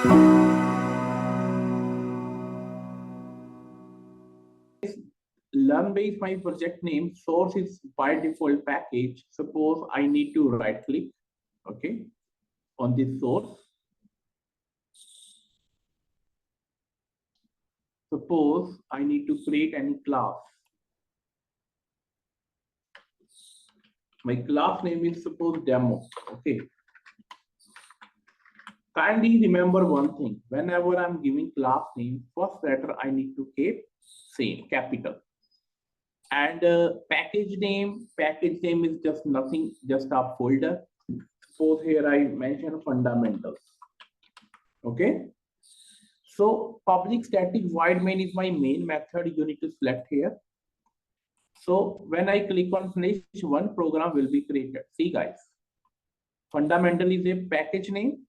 Learnbay is my project name. Source is by default package. Suppose I need to right click, okay, on this source. Suppose I need to create any class. My class name is suppose demo, okay. Kindly remember one thing. Whenever I'm giving class name, first letter I need to keep same, capital. And package name is just nothing, just a folder. Suppose here I mention fundamentals. Okay. So public static void main is my main method. You need to select here. So when I click on finish, one program will be created. See guys, fundamental is a package name.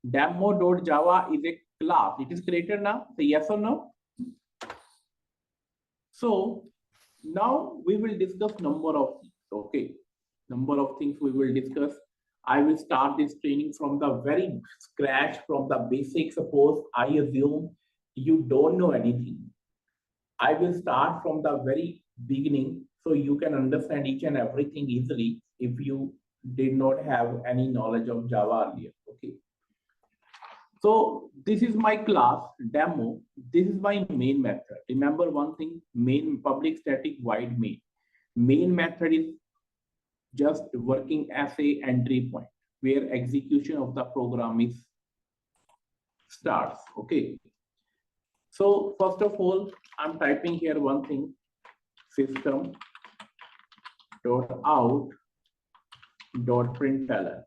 Demo.java is a class. It is created now. Say yes or no. So now we will discuss number of things. Okay, number of things we will discuss. I will start this training from the very scratch, from the basics. Suppose I assume you don't know anything. I will start from the very beginning so you can understand each and everything easily if you did not have any knowledge of Java earlier. Okay. So this is my class demo. This is my main method. Remember one thing, main public static void main. Main method is just working as a entry point where execution of the program is starts. Okay. So first of all, I'm typing here one thing, system dot out dot println,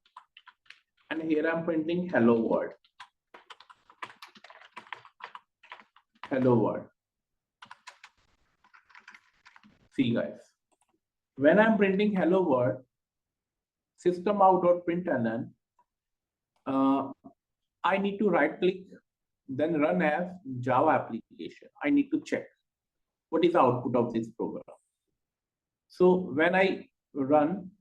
and here I'm printing hello world. Hello world. See guys, when I'm printing hello world, system out dot println, I need to right click, then run as Java application. I need to check what is the output of this program. So when I run,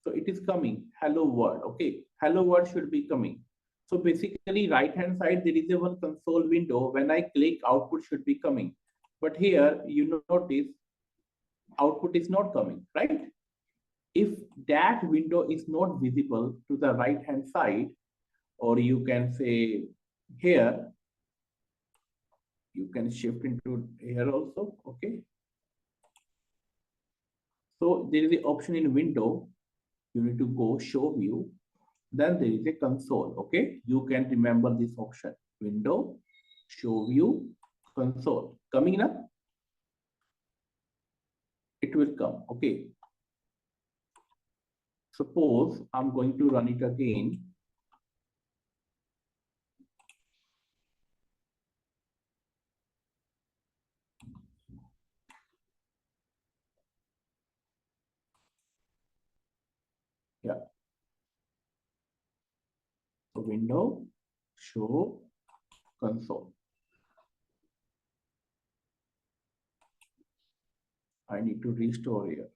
so it is coming hello world. Okay, hello world should be coming. So basically right hand side there is a one console window. When I click, output should be coming, but here you notice output is not coming, right? If that window is not visible to the right hand side, or you can say here, you can shift into here also. Okay, so there is the option in window. You need to go show view, then there is a console. Okay, you can remember this option, window, show view, console. Coming up, it will come. Okay, suppose I'm going to run it again. Yeah, so window, show, console. I need to restore here.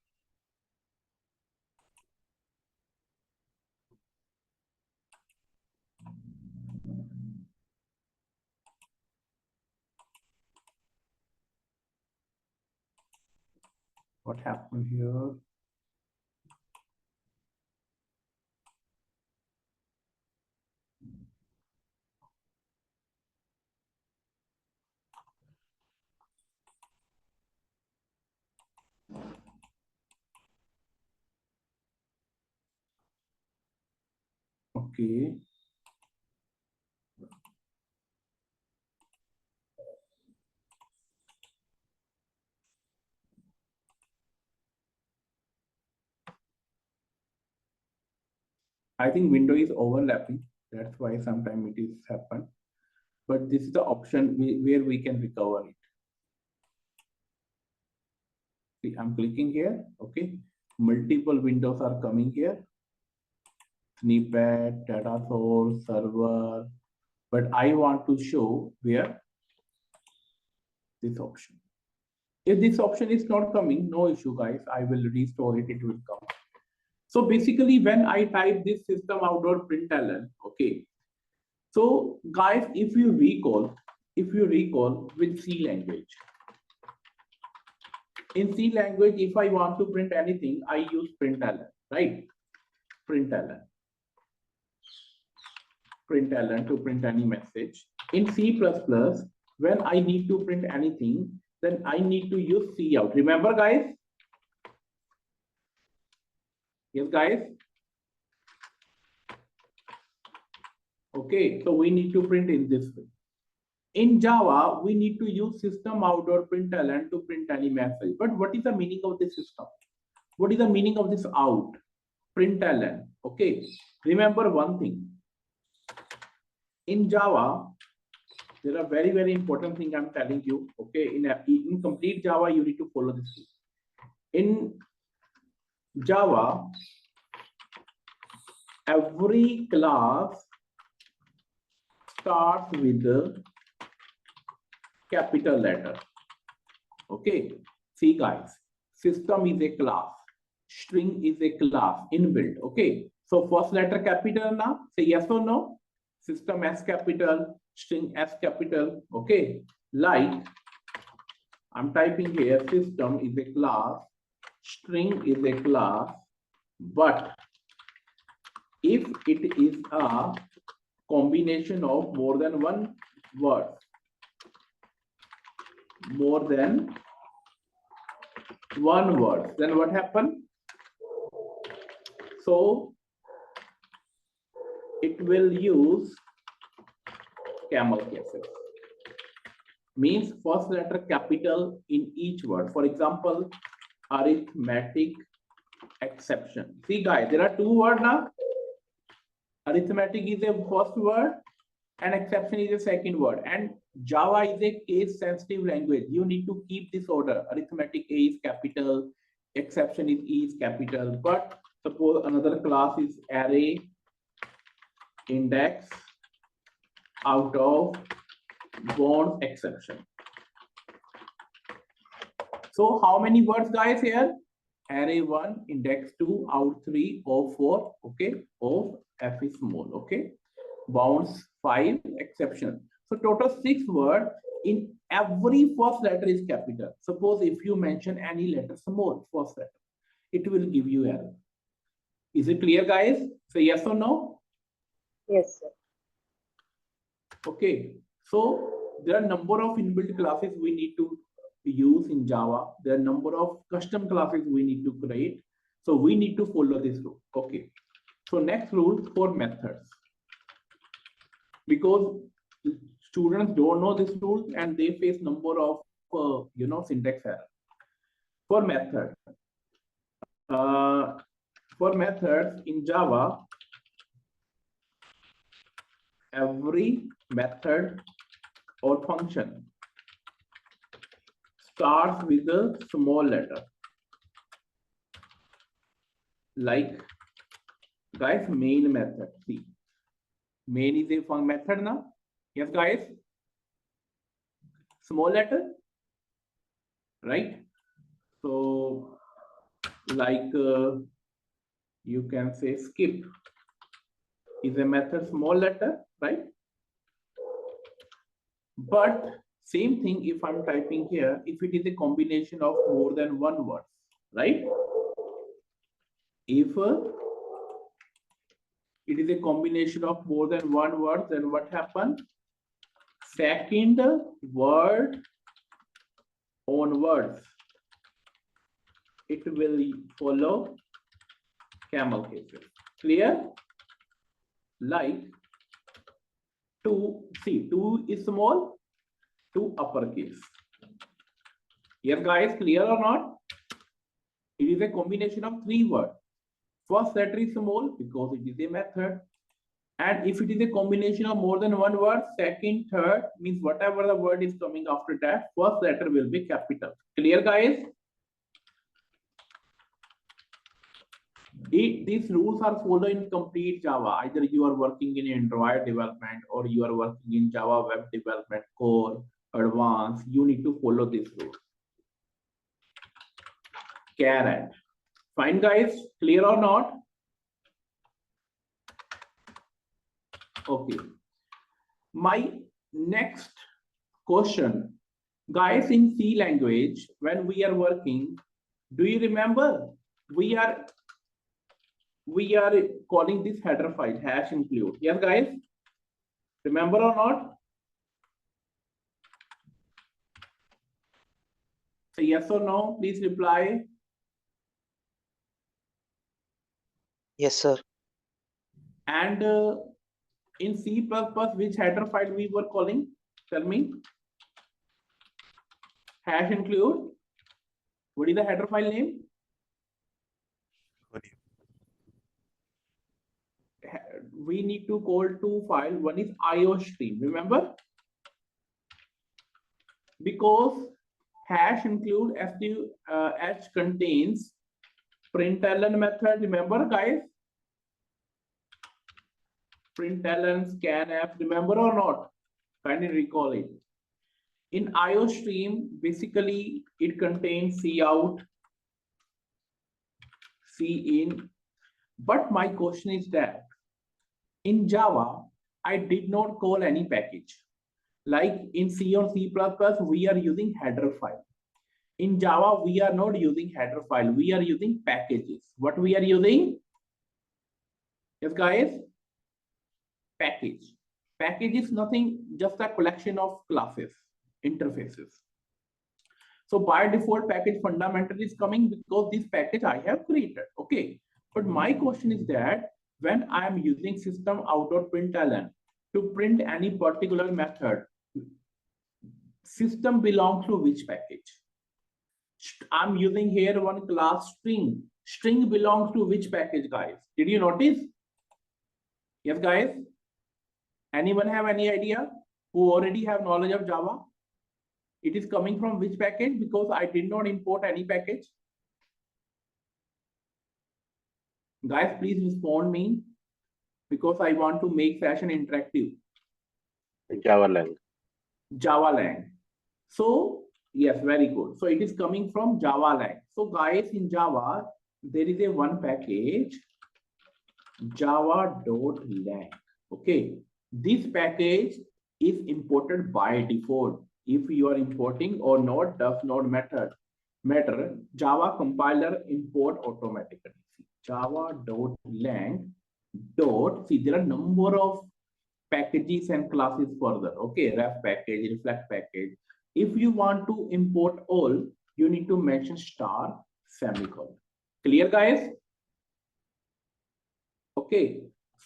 What happened here? Okay. I think window is overlapping. That's why sometimes it is happen. But this is the option where we can recover it. See, I'm clicking here. Okay. Multiple windows are coming here. Snippet, data source, server. But I want to show where this option. If this option is not coming, no issue, guys. I will restore it. It will come. So basically, when I type this system out.println, okay, So guys, if you recall with C language, in C language, if I want to print anything, I use println, right? Println to print any message. In C++, when I need to print anything, then I need to use cout. Remember, guys? Yes, guys? Okay, so we need to print in this way. In Java, we need to use system out or println to print any message. But what is the meaning of this system? What is the meaning of this out? Println. Okay, remember one thing. In Java, there are very, very important thing I'm telling you. Okay, in complete Java, you need to follow this. In Java, every class starts with the capital letter. Okay, see guys, system is a class, string is a class inbuilt. Okay, so first letter capital now, say yes or no. System S capital, string S capital. Okay, like I'm typing here, system is a class, string is a class, but if it is a combination of more than one word, then what happens? So it will use camel cases. Means first letter capital in each word. For example, arithmetic exception. See guys, there are two words now. Arithmetic is a first word and exception is a second word. And Java is a case sensitive language. You need to keep this order. Arithmetic A is capital, exception is E is capital. But suppose another class is array index out of bound exception. So how many words guys here? Array 1, index 2, out 3, of 4, okay, of f is small, okay, bounds 5, exception. So total 6 words. In every first letter is capital. Suppose if you mention any letter small first letter, it will give you error. Is it clear guys? Say yes or no? Yes, sir. Okay, so there are number of inbuilt classes we need to use in Java. There are number of custom classes we need to create. So we need to follow this rule. Okay, so next rule for methods. Because students don't know this rule and they face number of syntax error. For methods in Java, every method or function starts with a small letter. Like guys, main method. See, main is a method now. Yes, guys. Small letter, right? So, like you can say skip is a method small letter, right? But same thing if I'm typing here, if it is a combination of more than one word, right? If it is a combination of more than one word, then what happens? Second word onwards, it will follow camel cases. Clear? Like 2, see 2 is small, 2 uppercase. Yes guys, clear or not? It is a combination of 3 words. First letter is small because it is a method. And if it is a combination of more than one word, second, third, means whatever the word is coming after that, first letter will be capital. Clear guys? These rules are followed in complete Java. Either you are working in Android development or you are working in Java web development, core, advanced, you need to follow this rule. Caret. Fine guys, clear or not? Okay. My next question, guys, in C language, when we are working, do you remember we are calling this header file hash include? Yes, guys, remember or not? Say yes or no, please reply. Yes, sir. And in C++, which header file we were calling? Tell me. Hash include. What is the header file name? We need to call two files. One is IO stream. Remember? Because hash include h contains println method. Remember, guys? Println, scanf. Remember or not? Kindly recall it. In IO stream, basically it contains cout, cin. But my question is that in Java, I did not call any package. Like in C or C++, we are using header file. In Java, we are not using header file. We are using packages. What we are using? Yes, guys? Package. Package is nothing, just a collection of classes, interfaces. So by default, package fundamental is coming because this package I have created. Okay. But my question is that when I am using system out.println to print any particular method, system belongs to which package? I'm using here one class string. String belongs to which package, guys? Did you notice? Yes, guys? Anyone have any idea who already have knowledge of Java? It is coming from which package? Because I did not import any package. Guys, please respond me because I want to make session interactive. Java lang. Java lang. So yes, very good. So it is coming from Java lang. So guys, in Java, there is a one package, java.lang. Okay. This package is imported by default. If you are importing or not, does not matter. Java compiler import automatically. Java.lang. See, there are number of packages and classes further. Okay, ref package, reflect package. If you want to import all, you need to mention star semicolon. Clear, guys? Okay.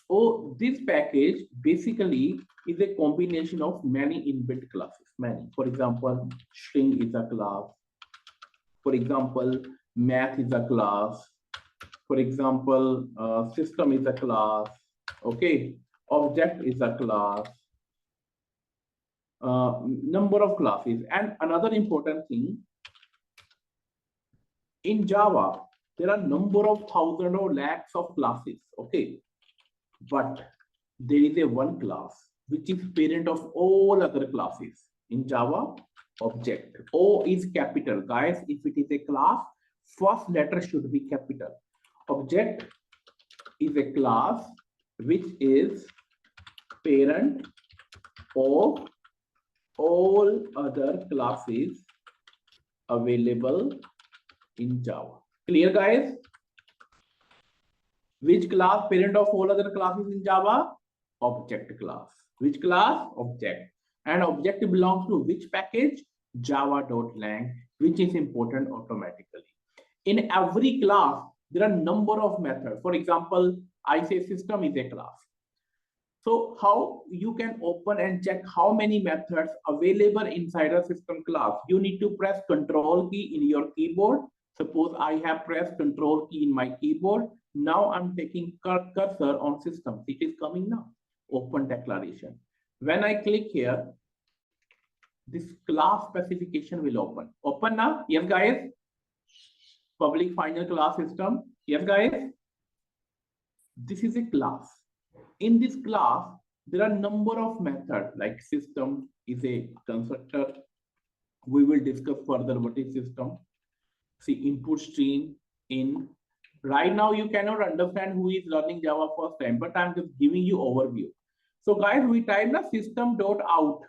So this package basically is a combination of many inbuilt classes. Many. For example, string is a class. For example, math is a class. For example, system is a class. Okay. Object is a class. Number of classes. And another important thing, in Java, there are number of thousands or lakhs of classes. Okay. But there is a one class which is parent of all other classes. In Java, object. O is capital. Guys, if it is a class, first letter should be capital. Object is a class which is parent of all other classes available in Java. Clear, guys? Which class parent of all other classes in Java? Object class. Which class? Object. And object belongs to which package? Java.lang, which is imported automatically. In every class, there are number of methods. For example, I say system is a class. So how you can open and check how many methods available inside a system class? You need to press Control key in your keyboard. Suppose I have pressed Control key in my keyboard. Now I'm taking cursor on system. It is coming now. Open declaration. When I click here, this class specification will open. Open now? Yes, guys. Public final class system. Yes, guys. This is a class. In this class, there are number of methods like system is a constructor. We will discuss further what is system. See, input stream in. Right now, you cannot understand who is learning Java first time, but I'm just giving you overview. So guys, we type the system.out.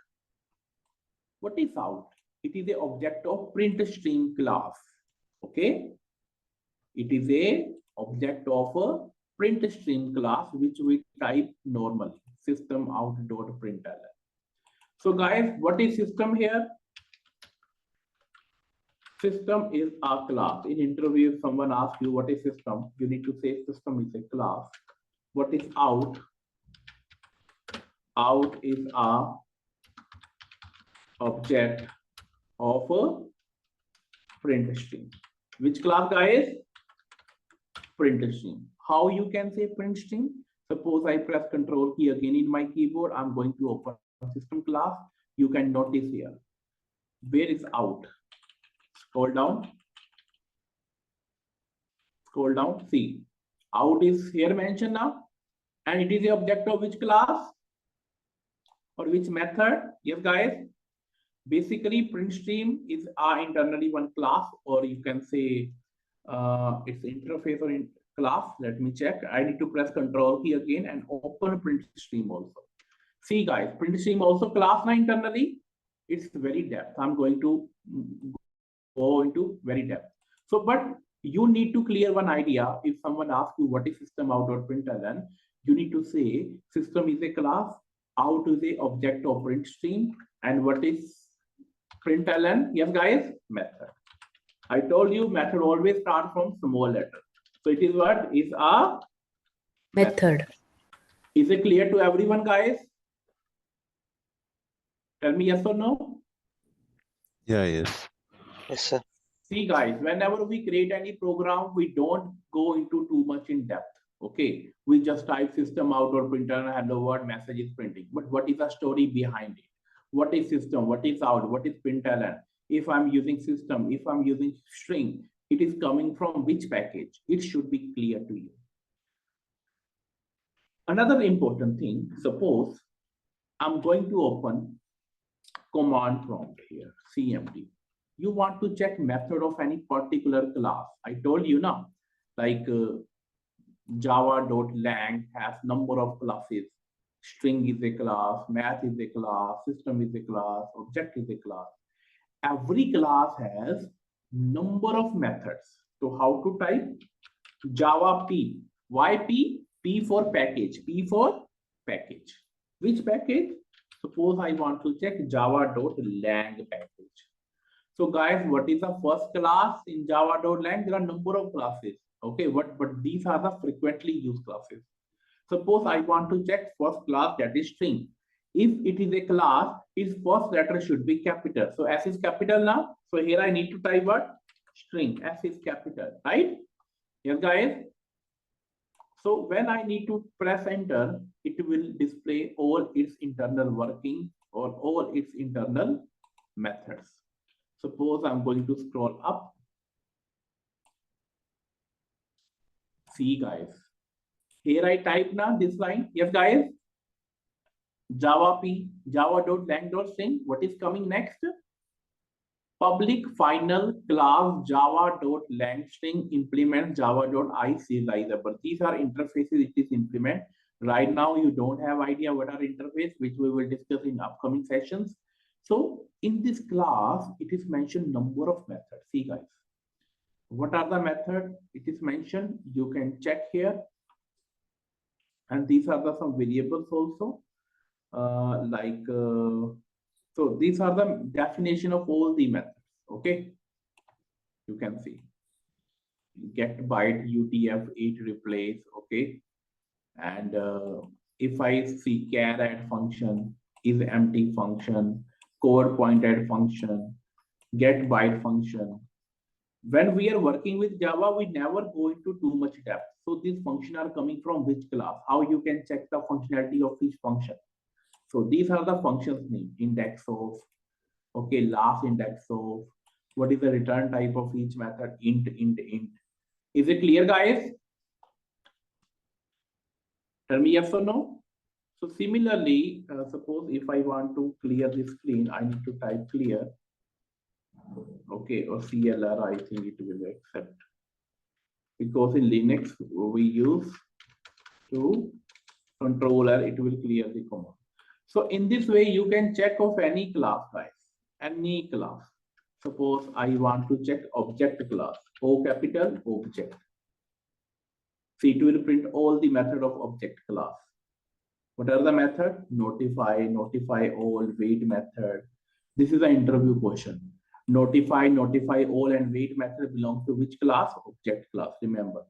What is out? It is the object of print stream class. Okay. It is a object of a print stream class, which we type normally, system out.println. So guys, what is system here? System is a class. In interview, if someone asks you what is system, you need to say system is a class. What is out? Out is a object of a print stream. Which class, guys? Print stream. How you can say print stream? Suppose I press Control key again in my keyboard. I'm going to open system class. You can notice here. Where is out? Scroll down. Scroll down. See, out is here mentioned now, and it is the object of which class or which method? Yes, guys. Basically, print stream is internally one class, or you can say it's interface or in class. Let me check. I need to press Control key again and open print stream also. See, guys, print stream also class now internally. It's very depth. I'm going to go into very depth. So, but you need to clear one idea. If someone asks you what is system out.println, you need to say system is a class, out is a object of print stream, and what is println? Yes, guys, method. I told you method always start from small letter. So it is what is a Method. Is it clear to everyone, guys? Tell me yes or no. Yeah, yes. Yes, sir. See, guys, whenever we create any program, we don't go into too much in depth. Okay, we just type system out or printer, hello world, message is printing. But what is the story behind it? What is system? What is out? What is println? If I'm using system, if I'm using string, it is coming from which package? It should be clear to you. Another important thing, suppose I'm going to open command prompt here, CMD. You want to check method of any particular class. I told you now, like java.lang has number of classes. String is a class, math is a class, system is a class, object is a class. Every class has number of methods. So how to type? Java P. Why P? P for package. P for package. Which package? Suppose I want to check java.lang package. So guys, what is the first class in java.lang? There are number of classes. Okay, but these are the frequently used classes. Suppose I want to check first class, that is string. If it is a class, its first letter should be capital. So S is capital now. So here I need to type what? String. S is capital, right? Yes, guys. So when I need to press enter, it will display all its internal working or all its internal methods. Suppose I'm going to scroll up. See, guys. Here I type now this line. Yes, guys. Java P, java.lang.string. What is coming next? Public final class java.langstring implement java.iserializable. These are interfaces it is implement. Right now, you don't have idea what are interface, which we will discuss in upcoming sessions. So in this class, it is mentioned number of methods. See, guys. What are the methods? It is mentioned. You can check here. And these are the some variables also. So these are the definition of all the methods. Okay, you can see get byte UTF-8 replace. Okay, and if I see char add function is empty function, core point add function, get byte function. When we are working with Java, we never go into too much depth. So these functions are coming from which class? How you can check the functionality of each function? So these are the functions name, index of, okay, last index of, what is the return type of each method, int. Is it clear, guys? Tell me yes or no. So similarly, suppose if I want to clear this screen, I need to type clear. Okay, or CLR, I think it will accept. Because in Linux, we use to controller, it will clear the command. So in this way, you can check of any class, guys, any class. Suppose I want to check object class, O capital object. So it will print all the method of object class. What are the method? Notify, notify all, wait method. This is an interview question. Notify, notify all, and wait method belongs to which class? Object class. Remember,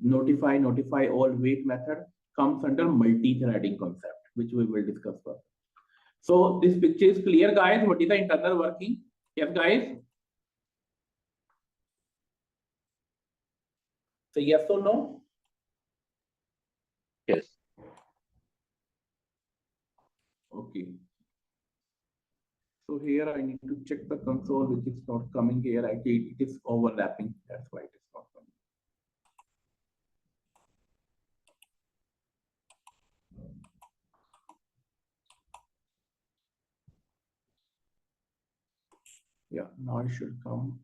notify, notify all, wait method comes under multi-threading concept, which we will discuss further. So this picture is clear, guys. What is the internal working? Yes, guys. So yes or no? Yes. Okay. So here I need to check the console, which is not coming here. Actually, it is overlapping. That's why it is not coming. Yeah, now it should come.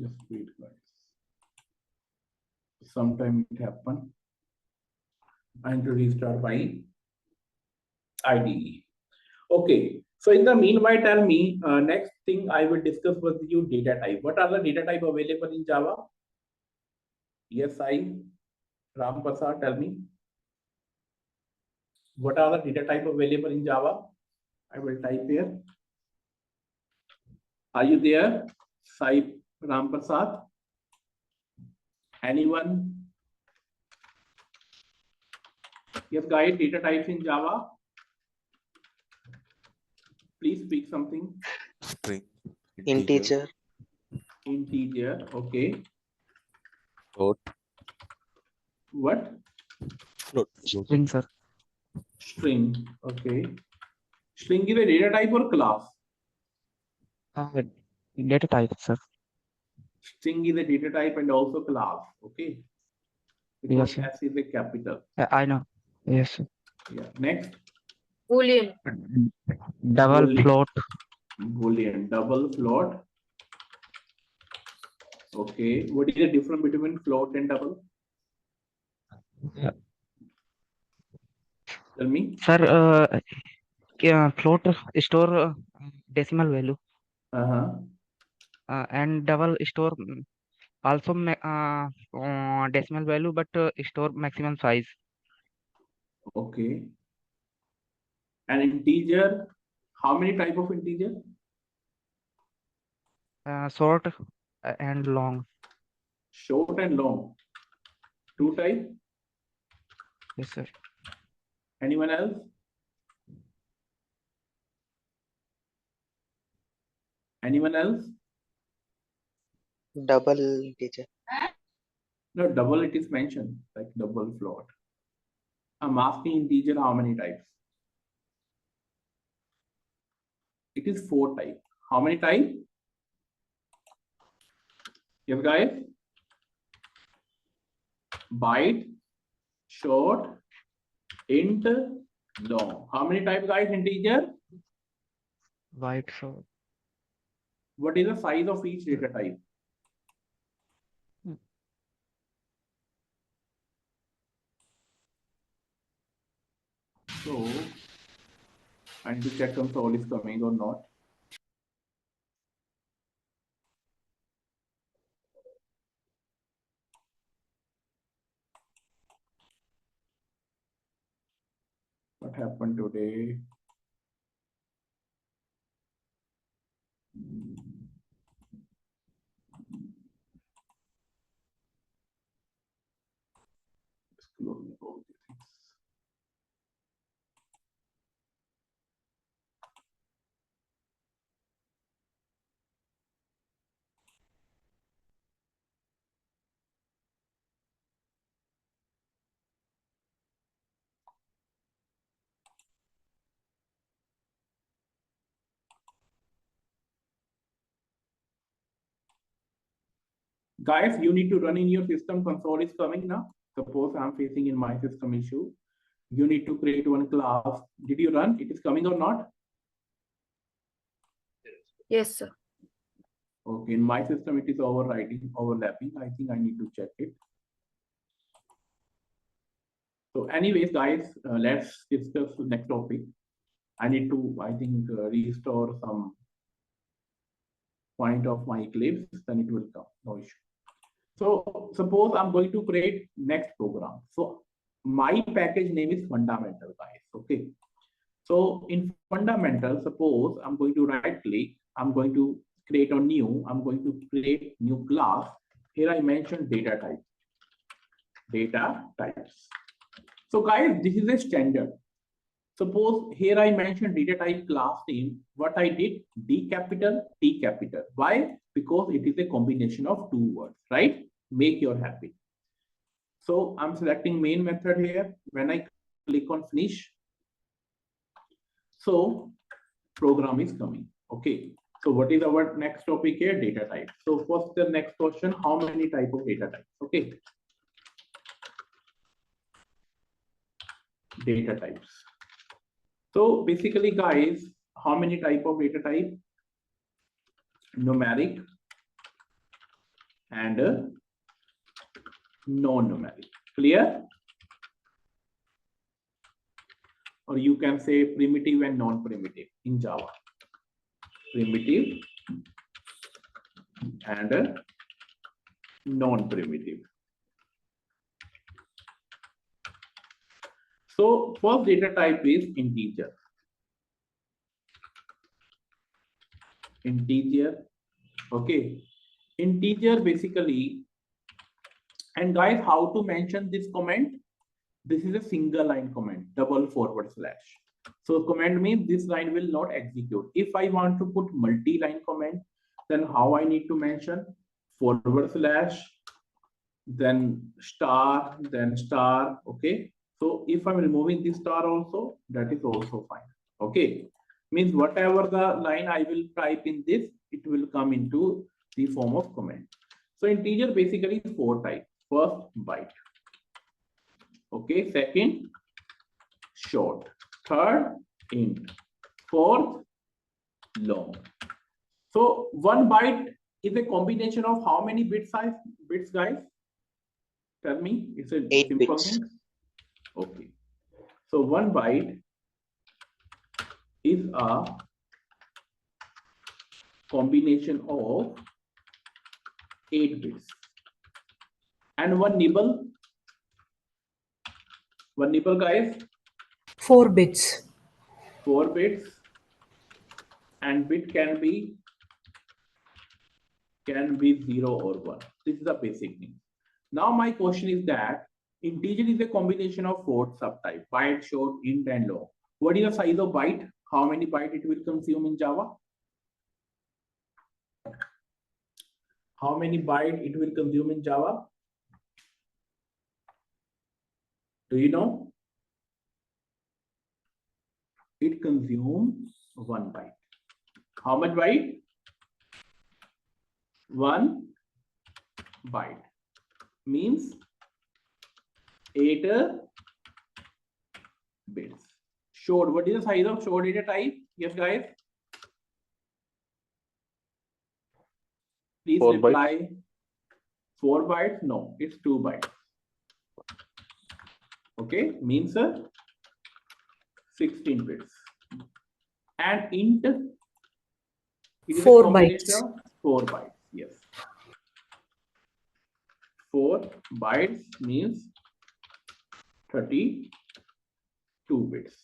Just wait, guys. Sometime it happen. I need to restart my IDE. Okay. So in the meanwhile, tell me, next thing I will discuss with you data type. What are the data type available in Java? Yes, Ram Prasad, tell me. What are the data type available in Java? I will type here. Are you there? Sai Ram Prasad? Anyone? Yes, guys, data types in Java. Please speak something. String, Integer. Integer, okay. float, What? float. String, sir. String, okay. String is a data type or class? Data type, sir. String is a data type and also class, okay? Yes, Because sir. S is a capital. I know. Yes, sir. Yeah. Next, Boolean. Double Boolean. float. Boolean, double float. Okay. What is the difference between float and double? Tell me. Sir, float store decimal value, Uh-huh. and double store also decimal value, but store maximum size. Okay. And integer, how many type of integer? Short and long. Short and long. Two type. Yes, sir. Anyone else? Anyone else? Double integer. No, double it is mentioned, like double float. I'm asking integer how many types? It is 4 type. How many type? Yes, guys? Byte, short, int, long. How many type, guys? Integer? White short. What is the size of each data type? So I need to check console is coming or not. What happened today? Closing all the things. Guys, you need to run in your system. Console is coming now. Suppose I'm facing in my system issue. You need to create one class. Did you run? It is coming or not? Yes, sir. Okay, in my system, it is overlapping. I think I need to check it. So anyways, guys, let's discuss the next topic. I need to, I think, restore some point of my Eclipse, then it will come, no issue. So suppose I'm going to create next program. So my package name is fundamental, guys, okay? So in fundamental, suppose I'm going to right click, I'm going to create a new, I'm going to create new class. Here I mentioned data type, data types. So guys, this is a standard. Suppose here I mentioned data type class name. What I did, D capital, T capital. Why? Because it is a combination of two words, right? Make your happy. So I'm selecting main method here. When I click on finish, so program is coming. Okay. So what is our next topic here? Data type. So first the next question, how many type of data types? Okay. Data types. So basically, guys, how many type of data type? Numeric and non-numeric. Clear? Or you can say primitive and non-primitive in Java. Primitive and non-primitive. So first data type is integer. Integer, okay. Integer basically, and guys, how to mention this comment? This is a single line comment, double forward slash. So comment means this line will not execute. If I want to put multi-line comment, then how I need to mention? Forward slash, then star, okay. So if I'm removing this star also, that is also fine. Okay. Means whatever the line I will type in this, it will come into the form of comment. So integer basically is 4 types. First, byte. Okay. Second, short. Third, int. Fourth, long. So 1 byte is a combination of how many bits, guys? Tell me. It's a 8 simple bits. thing. Okay. So 1 byte is a combination of 8 bits. And one nibble, guys? 4 bits. 4 bits. And bit can be 0 or 1. This is the basic thing. Now my question is that integer is a combination of 4 subtypes: byte, short, int, and long. What is the size of byte? How many bytes it will consume in Java? How many bytes it will consume in Java? Do you know? It consumes 1 byte. How much byte? 1 byte. Means 8 bits. Short. What is the size of short data type? Yes, guys. Please 4 reply. bytes. 4 bytes? No, it's 2 bytes. Okay, means 16 bits. And int, it is 4 a combination bytes. of 4 bytes. Yes. 4 bytes means 32 bits.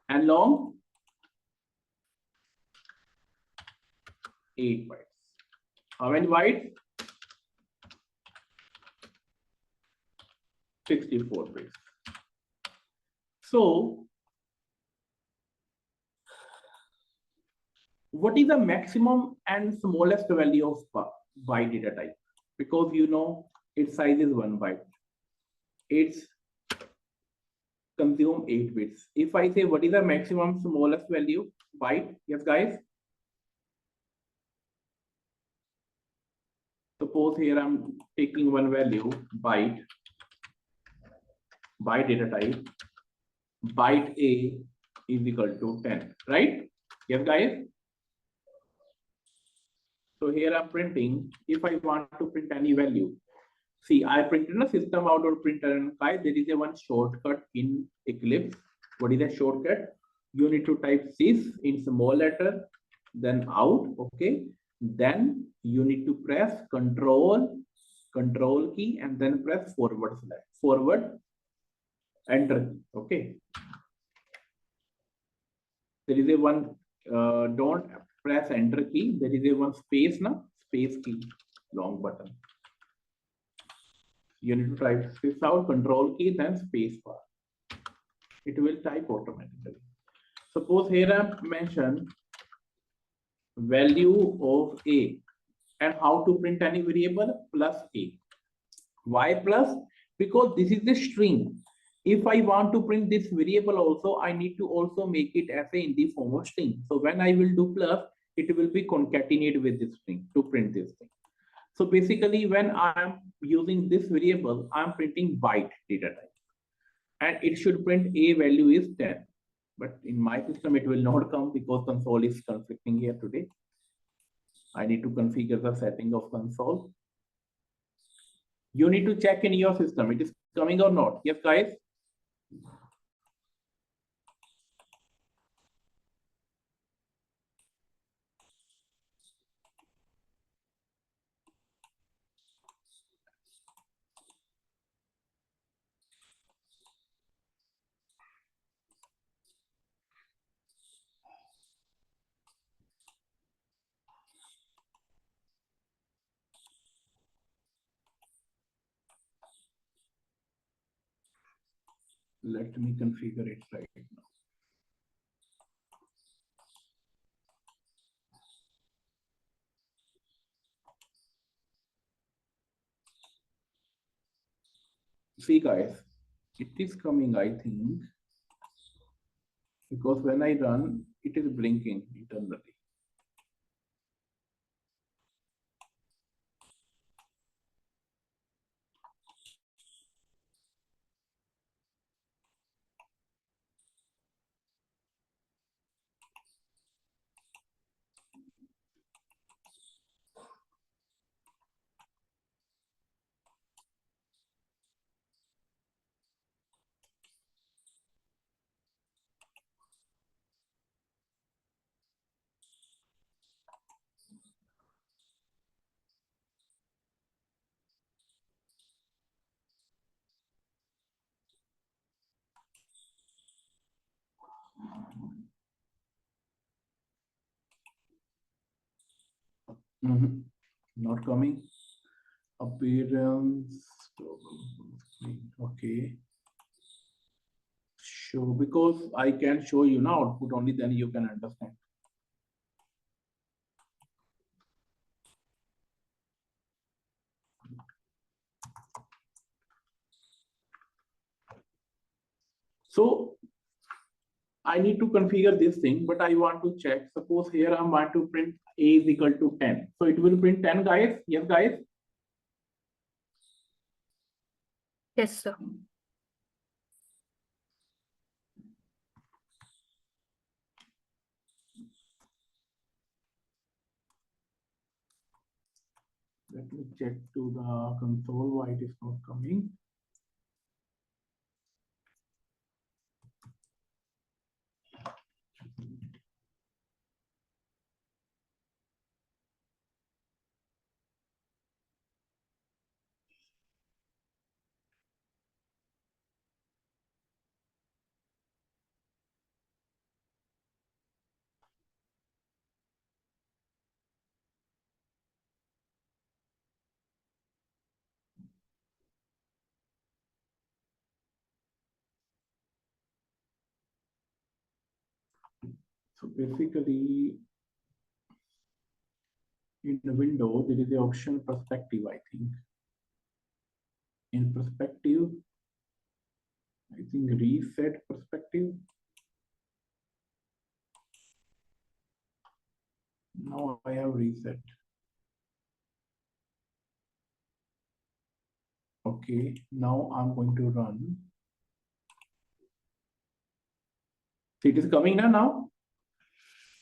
And long, 8 bytes. How many bytes? 64 bits. So, what is the maximum and smallest value of byte data type? Because you know its size is 1 byte. It's consume 8 bits. If I say what is the maximum smallest value? Byte. Yes, guys. Suppose here I'm taking one value, byte data type, byte A is equal to 10, right? Yes, guys. So here I'm printing, if I want to print any value, see, I printed a system out or printer and there is a one shortcut in Eclipse. What is the shortcut? You need to type sys in small letter, then out, okay. Then you need to press control key and then press forward enter key, okay. There is a one, don't press enter key. There is a one space now, space key, long button. You need to type this out, control key, then space bar. It will type automatically. Suppose here I mention value of A and how to print any variable plus A. Why plus? Because this is the string. If I want to print this variable also, I need to also make it as in the form of string. So when I will do plus, it will be concatenated with this string to print this thing. So basically, when I'm using this variable, I'm printing byte data type. And it should print A value is 10. But in my system, it will not come because console is conflicting here today. I need to configure the setting of console. You need to check in your system, it is coming or not. Yes, guys? Let me configure it right now. See, guys, it is coming, I think, because when I run, it is blinking internally. Not coming. Appearance. Okay. Show, because I can show you now output only, then you can understand. So I need to configure this thing, but I want to check. Suppose here I want to print A is equal to 10. So it will print 10, guys. Yes, guys. Yes, sir. Let me check to the console why it is not coming. So basically, in the window, there is the option perspective, I think. In perspective, I think reset perspective. Now I have reset. Okay, now I'm going to run. So it is coming now.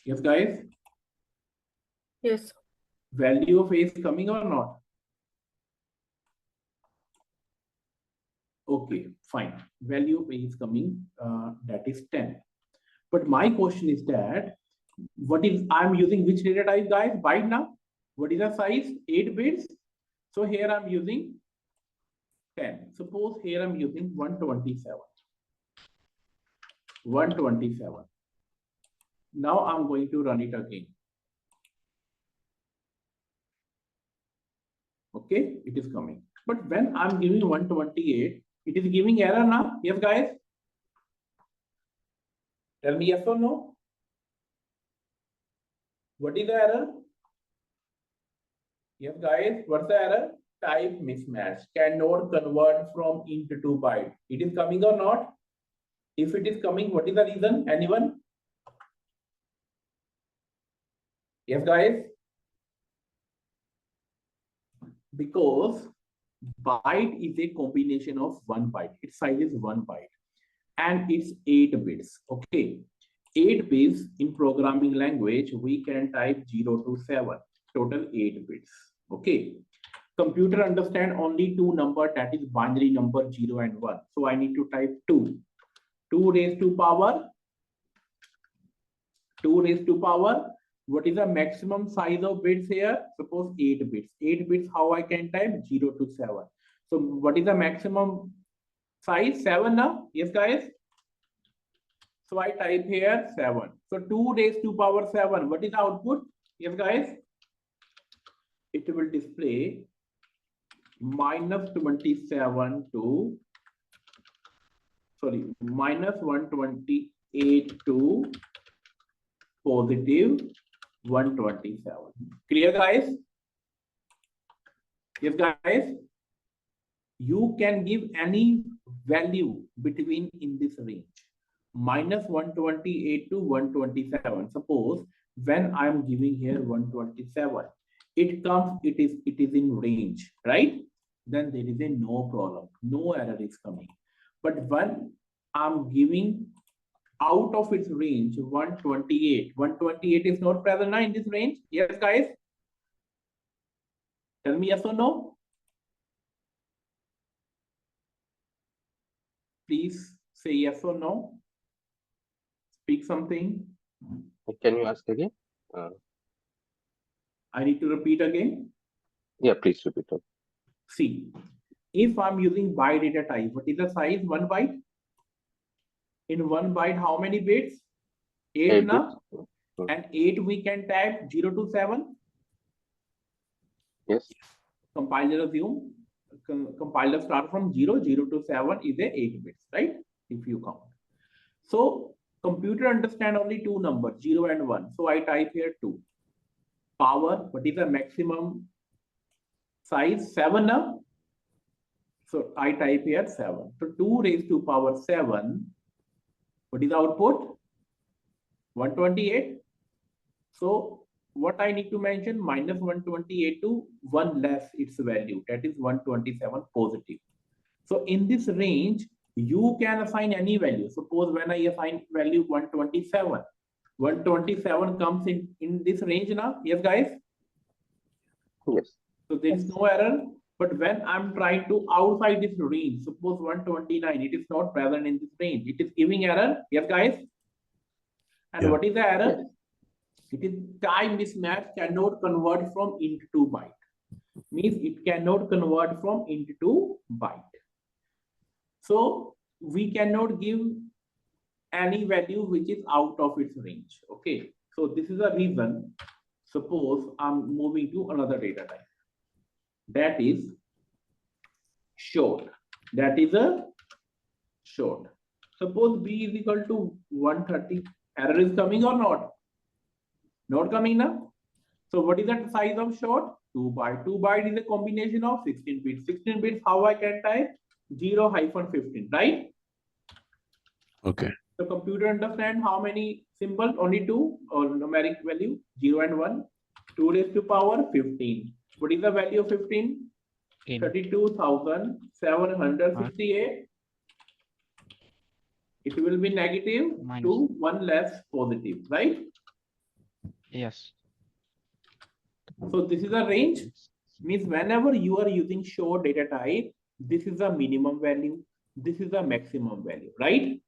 Yes, guys. Yes. Value of A is coming or not? Okay, fine. Value of A is coming. That is 10. But my question is that what is I'm using which data type, guys? Byte now. What is the size? 8 bits. So here I'm using 10. Suppose here I'm using 127. 127. Now I'm going to run it again. Okay, it is coming. But when I'm giving 128, it is giving error now. Yes, guys? Tell me yes or no. What is the error? Yes, guys, what's the error? Type mismatch. Cannot convert from int to byte. It is coming or not? If it is coming, what is the reason? Anyone? Yes, guys? Because byte is a combination of one byte. Its size is 1 byte. And it's 8 bits. Okay. 8 bits in programming language, we can type 0 to 7. Total 8 bits. Okay. Computer understand only 2 number, that is binary number 0 and 1. So I need to type 2. 2 raised to power. 2 raised to power. What is the maximum size of bits here? Suppose 8 bits. 8 bits, how I can type? 0 to 7. So what is the maximum size? 7 now? Yes, guys? So I type here 7. So 2 raised to power 7. What is the output? Yes, guys? It will display minus 27 to, sorry, minus 128 to positive 127. Clear, guys? Yes, guys? You can give any value between in this range. Minus 128 to 127. Suppose when I'm giving here 127, it comes, it is in range, right? Then there is a no problem, no error is coming. But when I'm giving out of its range 128, 128 is not present in this range. Yes, guys? Tell me yes or no. Please say yes or no. Speak something. Can you ask again? I need to repeat again. Yeah, please repeat it. See, if I'm using byte data type, what is the size? 1 byte. In 1 byte, how many bits? 8 8 now. bits. And 8 we can type 0 to 7. Yes. Compiler assume. Compiler start from 0. 0 to 7 is a 8 bits, right? If you count. So computer understand only 2 numbers, 0 and 1. So I type here 2. Power, what is the maximum size? 7 now. So I type here 7. So 2 raised to power 7. What is the output? 128. So what I need to mention? Minus 128 to 1 less its value. That is 127 positive. So in this range, you can assign any value. Suppose when I assign value 127, 127 comes in this range now. Yes, guys? Yes. So there is no error. But when I'm trying to outside this range, suppose 129, it is not present in this range. It is giving error. Yes, guys? And Yeah. what is the error? Yes. It is time mismatch cannot convert from int to byte. Means it cannot convert from int to byte. So we cannot give any value which is out of its range. Okay. So this is a reason. Suppose I'm moving to another data type. That is short. That is a short. Suppose b is equal to 130. Error is coming or not? Not coming now. So what is the size of short? 2 byte. 2 byte is a combination of 16 bits. 16 bits, how I can type? 0-15, right? Okay. The computer understand how many symbols? Only 2 or numeric value? 0 and 1. 2 raised to power 15. What is the value of 15? In 32,768. It will be negative minus. to one less positive, right? Yes. So this is a range. Means whenever you are using show data type, this is a minimum value, this is a maximum value, right?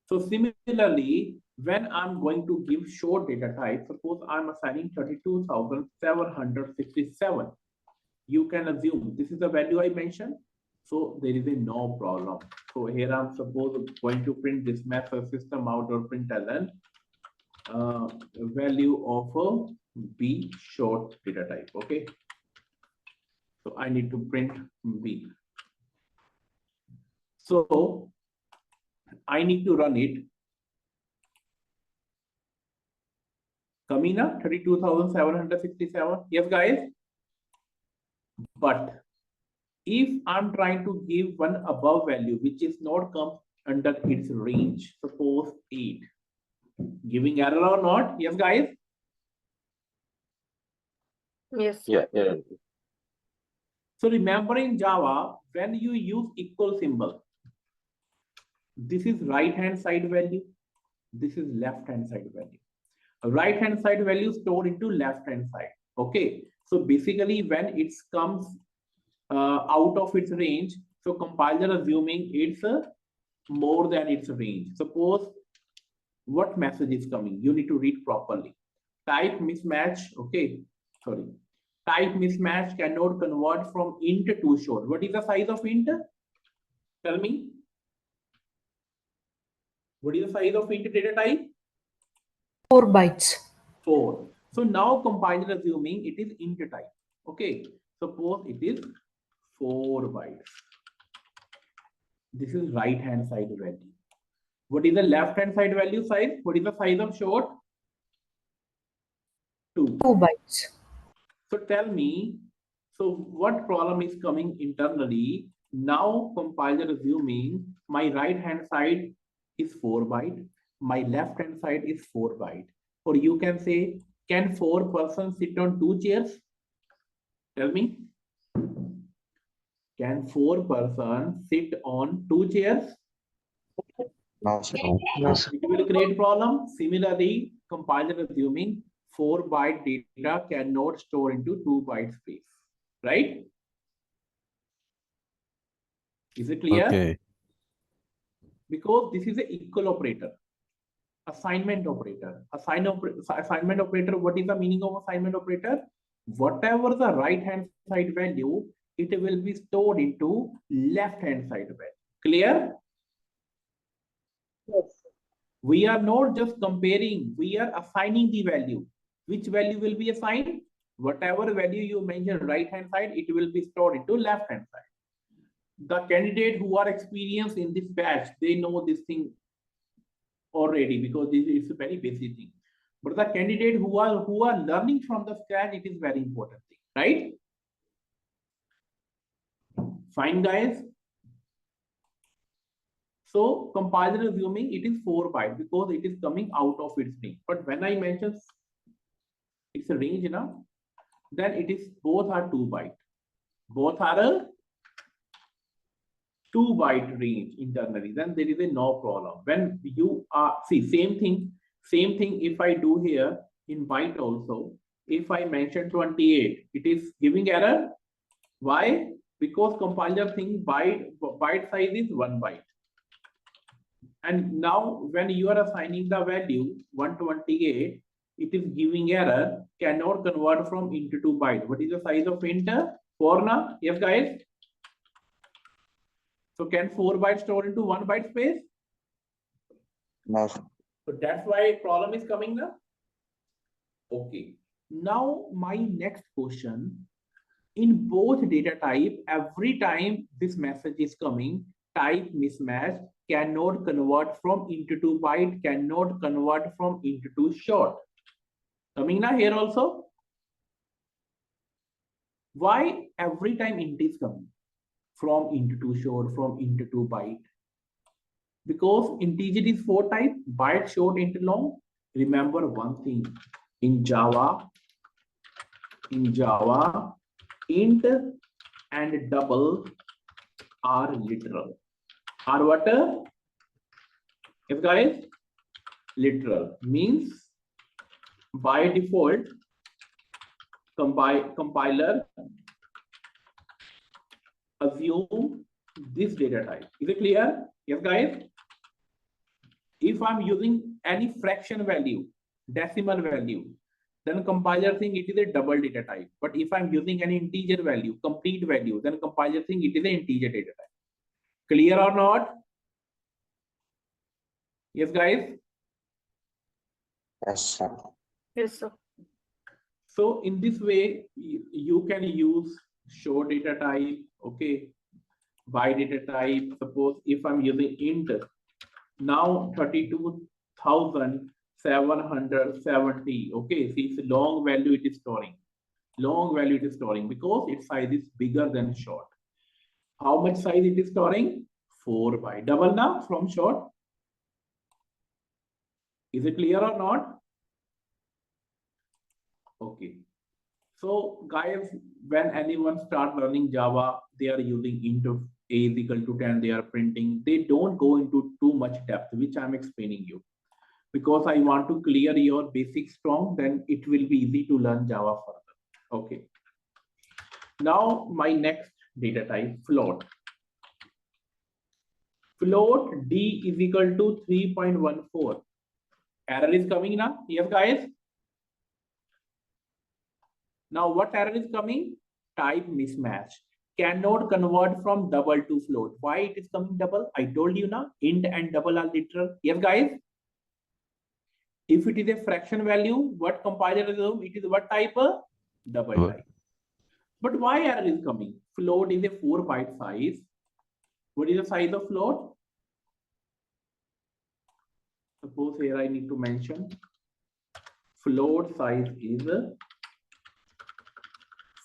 So similarly, when I'm going to give show data type, suppose I'm assigning 32,767. You can assume this is the value I mentioned. So there is a no problem. So here I'm suppose going to print this method system out or println value of a B short data type. Okay. So I need to print B. So I need to run it. Kamina 32,767. Yes, guys. But if I'm trying to give one above value, which is not come under its range, suppose 8, giving error or not? Yes, guys. Yes. Yeah, yeah. So remember in Java, when you use equal symbol, this is right hand side value, this is left hand side value. Right hand side value stored into left hand side. Okay. So basically when it comes out of its range, so compiler assuming it's more than its range. Suppose what message is coming, you need to read properly. Type mismatch. Okay, sorry, type mismatch cannot convert from int to short. What is the size of int? Tell me. What is the size of int data type? 4 bytes. 4. So now compiler assuming it is int type. Okay, suppose it is 4 bytes. This is right hand side value. What is the left hand side value size? What is the size of short? 2. 2 bytes. So tell me, so what problem is coming internally? Now compiler assuming my right hand side is 4 byte, my left hand side is 4 byte. Or you can say, can 4 persons sit on 2 chairs? Tell me. Can 4 persons sit on 2 chairs? No, sir. No, sir. It will create problem. Similarly, compiler assuming 4 byte data cannot store into 2 byte space, right? Is it clear? Okay. Because this is an equal operator, assignment operator. Assignment operator, what is the meaning of assignment operator? Whatever the right hand side value, it will be stored into left hand side value. Clear? Yes. We are not just comparing, we are assigning the value. Which value will be assigned? Whatever value you mention right hand side, it will be stored into left hand side. The candidate who are experienced in this batch, they know this thing already because this is a very basic thing. But the candidate who are learning from the scratch, it is very important thing, right? Fine, guys. So compiler assuming it is 4 byte because it is coming out of its range. But when I mention it's a range now, then it is both are 2 byte. Both are a 2 byte range internally, then there is a no problem. When you are, see, same thing if I do here in byte also, if I mention 28, it is giving error. Why? Because compiler thinks byte size is 1 byte. And now when you are assigning the value 128, it is giving error, cannot convert from int to byte. What is the size of int? 4 now? Yes, guys? So can 4 bytes store into 1 byte space? No, sir. So that's why problem is coming now. Okay. Now my next question, in both data type, every time this message is coming, type mismatch, cannot convert from int to byte, cannot convert from int to short. Coming now here also. Why every time int is coming? From int to short, from int to byte. Because integer is 4 type, byte, short, int, long. Remember one thing, in Java, int and double are literal. Are what? Yes, guys? Literal means by default, compiler assume this data type. Is it clear? Yes, guys? If I'm using any fraction value, decimal value, then compiler think it is a double data type. But if I'm using any integer value, complete value, then compiler think it is an integer data type. Clear or not? Yes, guys? Yes, sir. Yes, sir. So in this way, you can use show data type, okay, by data type. Suppose if I'm using int, now 32,770, okay, see it's a long value it is storing. Long value it is storing because its size is bigger than short. How much size it is storing? 4 byte. Double now from short. Is it clear or not? Okay. So guys, when anyone start learning Java, they are using int of a is equal to 10, they are printing. They don't go into too much depth, which I'm explaining you. Because I want to clear your basics strong, then it will be easy to learn Java further. Okay. Now my next data type, float. Float D is equal to 3.14. Error is coming now. Yes, guys. Now what error is coming? Type mismatch. Cannot convert from double to float. Why it is coming double? I told you now, int and double are literal. Yes, guys. If it is a fraction value, what compiler assume it is what type? Double type. But why error is coming? Float is a 4 byte size. What is the size of float? Suppose here I need to mention float size is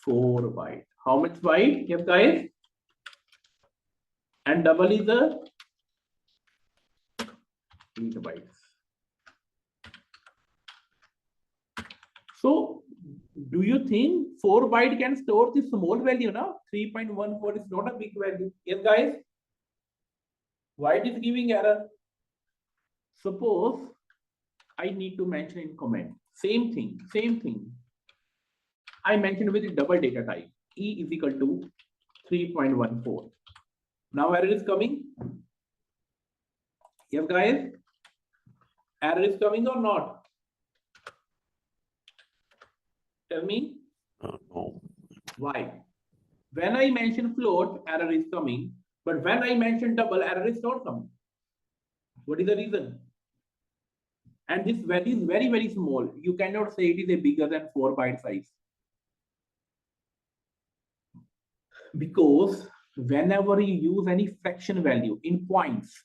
4 byte. How much byte? Yes, guys. And double is 8 bytes. So, do you think 4 byte can store this small value now? 3.14 is not a big value. Yes, guys. Why it is giving error? Suppose I need to mention in comment. Same thing. I mentioned with double data type. E is equal to 3.14. Now error is coming. Yes, guys. Error is coming or not? Tell me. No. Why? When I mention float, error is coming. But when I mention double, error is not coming. What is the reason? And this value is very, very small. You cannot say it is a bigger than 4 byte size. Because whenever you use any fraction value in points,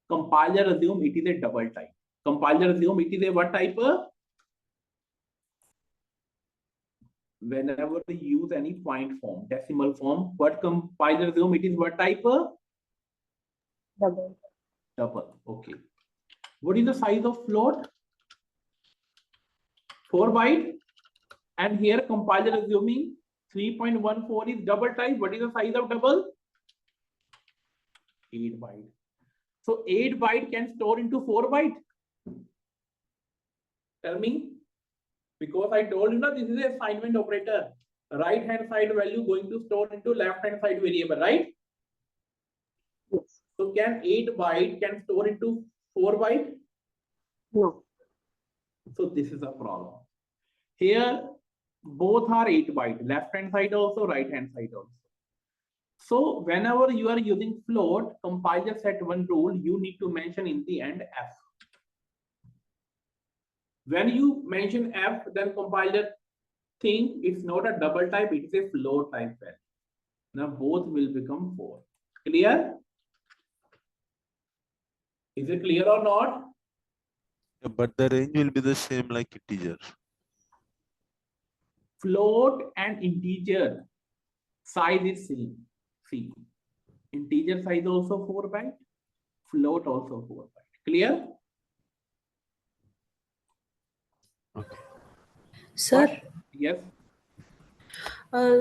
compiler assume it is a double type. Compiler assume it is a what type? Whenever you use any point form, decimal form, what compiler assume it is what type? Double. Double. Okay. What is the size of float? 4 byte. And here compiler assuming 3.14 is double type. What is the size of double? 8 byte. So 8 byte can store into 4 byte. Tell me. Because I told you now this is a assignment operator. Right hand side value going to store into left hand side variable, right? Yes. So can 8 byte can store into 4 byte? No. So this is a problem. Here both are 8 byte, left hand side also, right hand side also. So whenever you are using float, compiler set one rule, you need to mention in the end F. When you mention F, then compiler think it's not a double type, it is a float type value. Now both will become 4. Clear? Is it clear or not? But the range will be the same like integer. Float and integer size is same. See, integer size also 4 byte, float also 4 byte. Clear? Sir, Yes.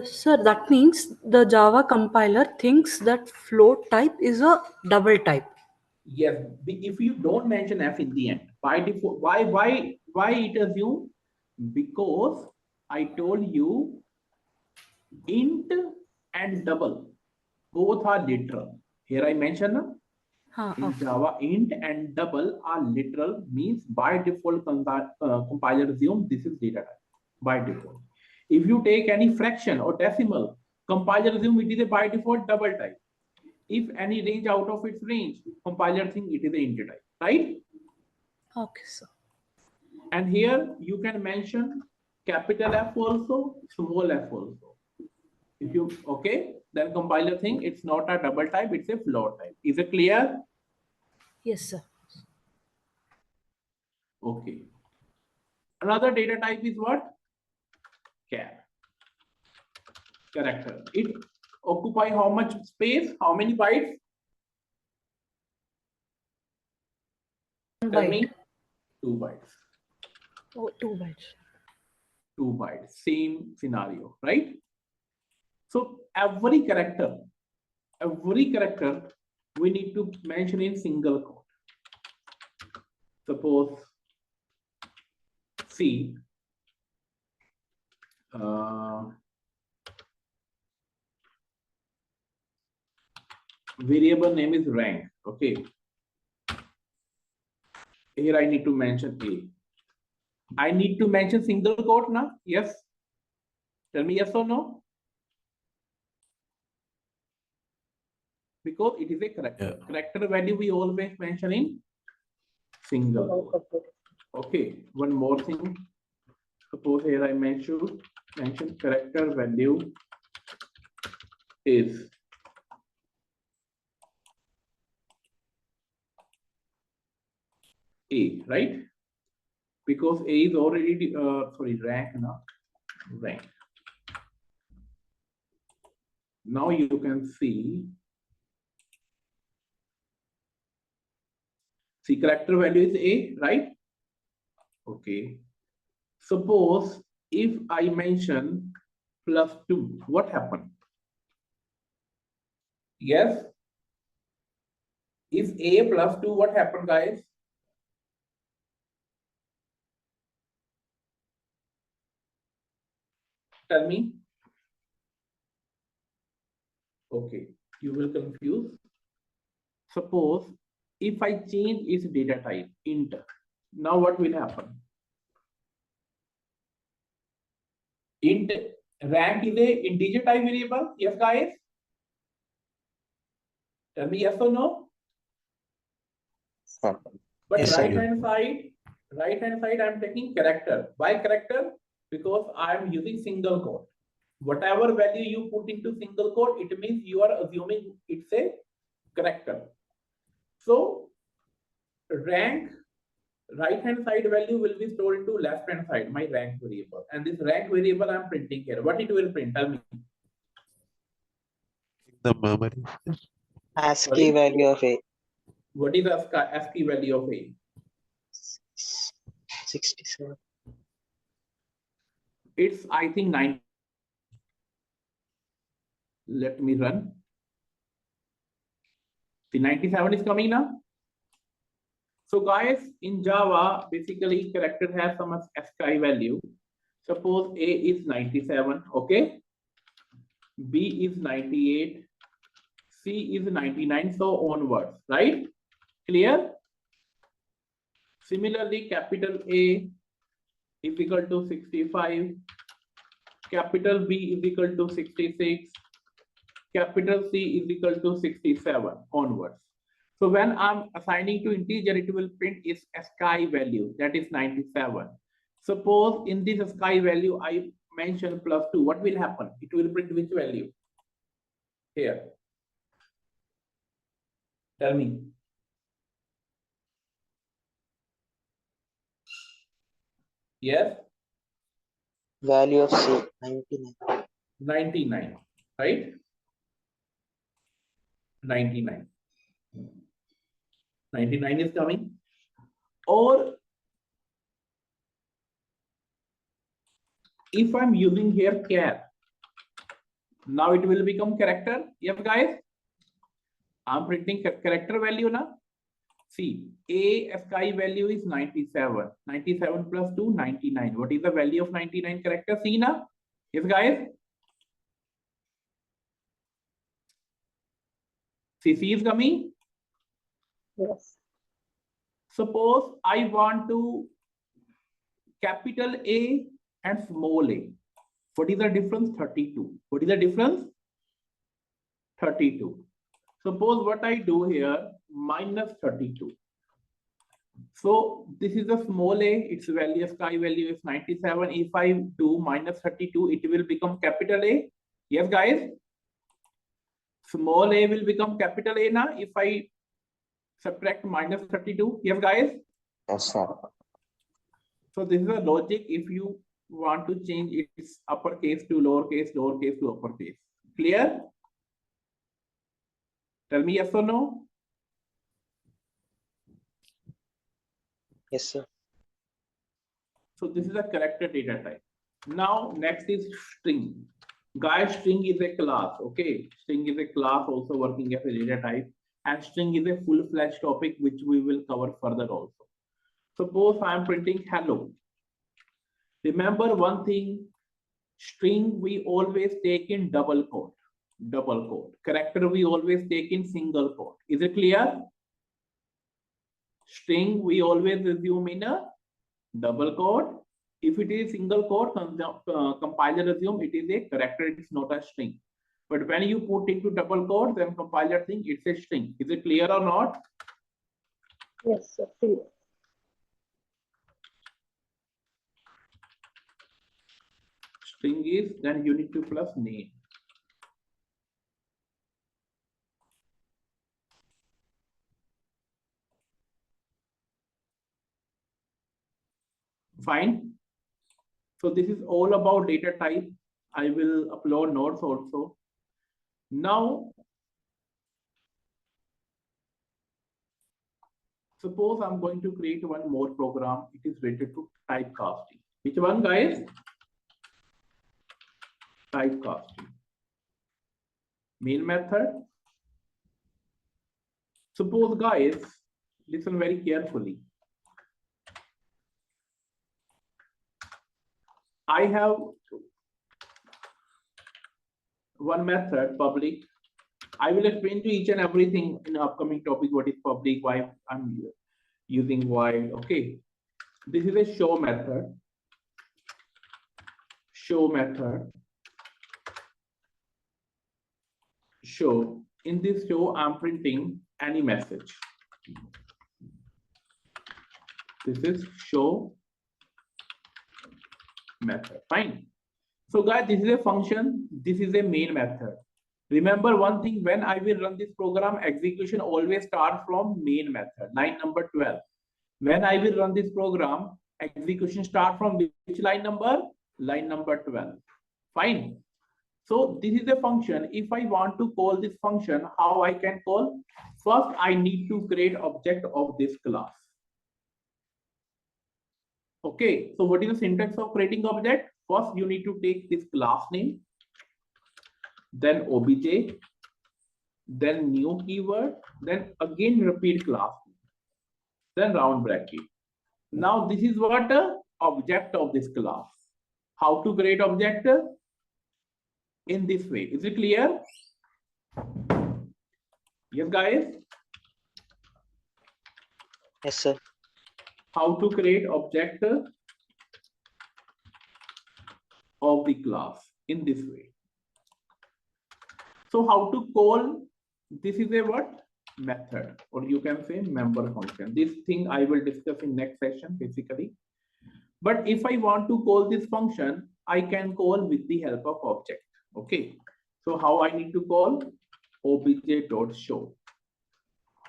Sir, that means the Java compiler thinks that float type is a double type. Yes, if you don't mention f in the end, by default, why it assume? Because I told you int and double both are literal. Here I mentioned in Okay. Java, int and double are literal, means by default compiler assume this is data type by default. If you take any fraction or decimal, compiler assume it is a by default double type. If any range out of its range, compiler think it is an int type, right? Okay, sir. And here you can mention capital F also, small f also. If you okay, then compiler think it's not a double type, it's a float type. Is it clear? Yes, sir. Okay. Another data type is what? Char. Character. It occupy how much space? How many bytes? One Tell byte. me. 2 bytes. Oh, 2 bytes. 2 bytes. Same scenario, right? So every character we need to mention in single quote. Suppose C variable name is rank. Okay. Here I need to mention A. I need to mention single quote now. Yes. Tell me yes or no. Because it is a character. Yeah. Character value we always mention in single quote. Okay. One more thing. Suppose here I mention character value is A, right? Because A is already rank now. Rank. Now you can see character value is A, right? Okay. Suppose if I mention +2, what happened? Yes. If A +2, what happened, guys? Tell me. Okay, you will confuse. Suppose if I change its data type int, now what will happen? Int rank is a integer type variable. Yes, guys. Tell me yes or no. But Yes, right sir. hand side, I'm taking character. Why character? Because I'm using single quote. Whatever value you put into single quote, it means you are assuming it's a character. So rank right hand side value will be stored into left hand side, my rank variable. And this rank variable I'm printing here. What it will print? Tell me. The memory. ASCII Sorry? value of A. What is ASCII value of A? 67. It's, I think, 9. Let me run. The 97 is coming now. So guys, in Java, basically character has some ASCII value. Suppose A is 97, okay? B is 98, C is 99, so onwards, right? Clear? Similarly, capital A is equal to 65, capital B is equal to 66, capital C is equal to 67 onwards. So when I'm assigning to integer, it will print its ASCII value, that is 97. Suppose in this ASCII value, I mention +2, what will happen? It will print which value? Here. Tell me. Yes? Value of C, 99. 99, right? 99. 99 is coming. Or if I'm using here char, Now it will become character. Yes, guys. I'm printing character value now. See, ASCII value is 97. 97 plus 2, 99. What is the value of 99 character? See now. Yes, guys. CC is coming. Yes. Suppose I want to capital A and small a. What is the difference? 32. What is the difference? 32. Suppose what I do here, minus 32. So this is a small a, its value, sky value is 97. If I do minus 32, it will become capital A. Yes, guys. Small a will become capital A now if I subtract minus 32. Yes, guys. Yes, sir. So this is a logic if you want to change its uppercase to lowercase, lowercase to uppercase. Clear? Tell me yes or no. Yes, sir. So this is a character data type. Now next is string. Guys, string is a class. Okay, string is a class also working as a data type, and string is a full-fledged topic which we will cover further also. Suppose I am printing hello. Remember one thing, string we always take in double quote. Double quote. Character we always take in single quote. Is it clear? String we always assume in a double quote. If it is single quote, compiler assume it is a character, it is not a string. But when you put into double quote, then compiler think it's a string. Is it clear or not? Yes, sir. Clear. String is, then you need to plus name. Fine. So this is all about data type. I will upload notes also. Now, suppose I'm going to create one more program. It is related to typecasting. Which one, guys? Typecasting. Main method. Suppose, guys, listen very carefully. I have one method, public. I will explain to each and everything in the upcoming topic, what is public, why I'm using while. Okay. This is a show method. Show method. Show. In this show, I'm printing any message. This is show method. Fine. So guys, this is a function. This is a main method. Remember one thing, when I will run this program, execution always starts from main method, line number 12. When I will run this program, execution start from which line number? Line number 12. Fine. So this is a function. If I want to call this function, how I can call? First, I need to create object of this class. Okay, so what is the syntax of creating object? First, you need to take this class name, then obj, then new keyword, then again repeat class, then round bracket. Now this is what object of this class. How to create object? In this way. Is it clear? Yes, guys? Yes, sir. How to create object of the class in this way. So how to call, this is a what? Method, or you can say member function. This thing I will discuss in next session basically. But if I want to call this function, I can call with the help of object. Okay. So how I need to call? obj.show.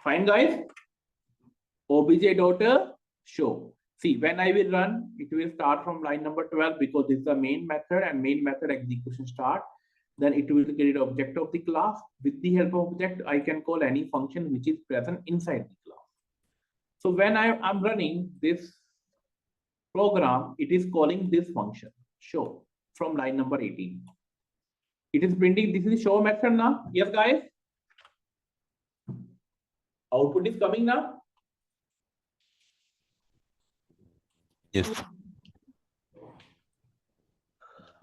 Fine, guys? obj.show. See, when I will run, it will start from line number 12 because this is the main method, and main method execution start. Then it will create object of the class. With the help of object, I can call any function which is present inside the class. So when I'm running this program, it is calling this function show from line number 18. It is printing, this is show method now. Yes, guys. Output is coming now. Yes.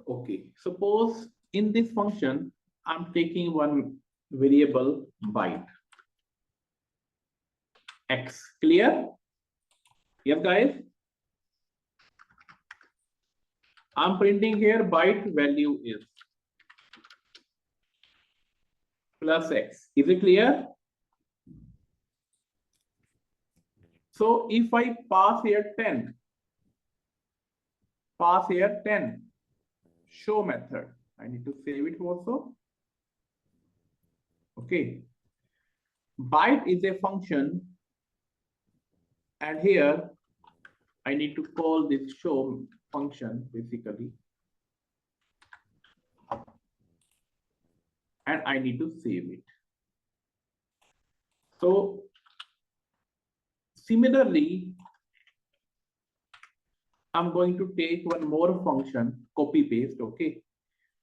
Okay, suppose in this function, I'm taking one variable byte. X, clear? Yes, guys. I'm printing here byte value is plus X. Is it clear? So if I pass here 10, show method. I need to save it also. Okay. Byte is a function. And here I need to call this show function basically. And I need to save it. So similarly, I'm going to take one more function, copy paste, okay?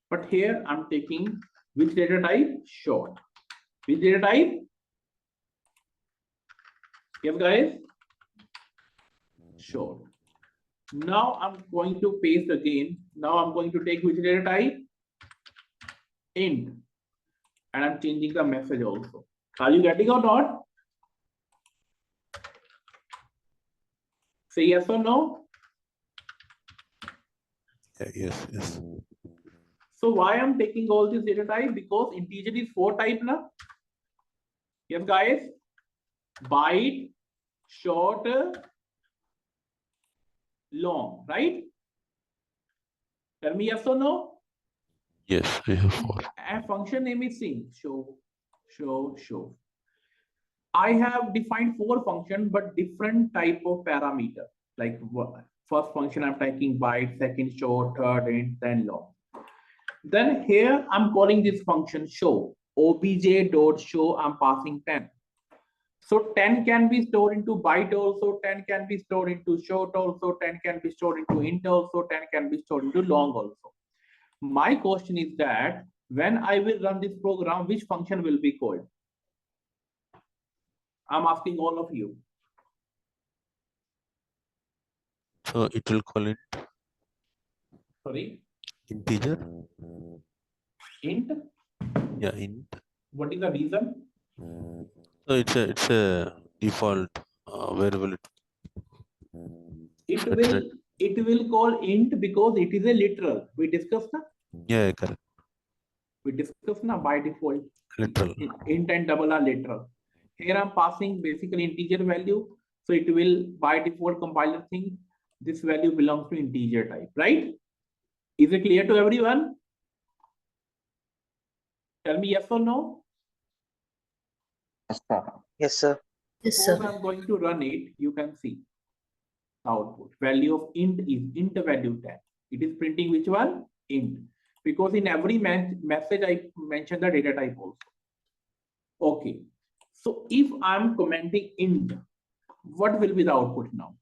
But here I'm taking which data type? Short. Which data type? Yes, guys? Short. Now I'm going to paste again. Now I'm going to take which data type? Int. And I'm changing the message also. Are you getting or not? Say yes or no? Yeah, yes, yes. So why I'm taking all this data type? Because integer is 4 type now. Yes, guys. Byte, short, long, right? Tell me yes or no? Yes, we have 4. And function name is sync. Show. I have defined 4 functions, but different type of parameter. Like first function I'm taking byte, second short, third int, then long. Then here I'm calling this function show. obj.show, I'm passing 10. So 10 can be stored into byte also, 10 can be stored into short also, 10 can be stored into int also, 10 can be stored into long also. My question is that when I will run this program, which function will be called? I'm asking all of you. So it will call it Sorry, integer. int. Yeah, int. What is the reason? So it's a default variable. It will call int because it is a literal. We discussed na? Yeah, correct. We discussed na by default. Literal. Int and double are literal. Here I'm passing basically integer value. So it will by default compiler think this value belongs to integer type, right? Is it clear to everyone? Tell me yes or no. Yes, sir. Yes, sir. Yes, Suppose sir. I'm going to run it, you can see output. Value of int is int value 10. It is printing which one? Int. Because in every message I mentioned the data type also. Okay. So if I'm commenting int, what will be the output now?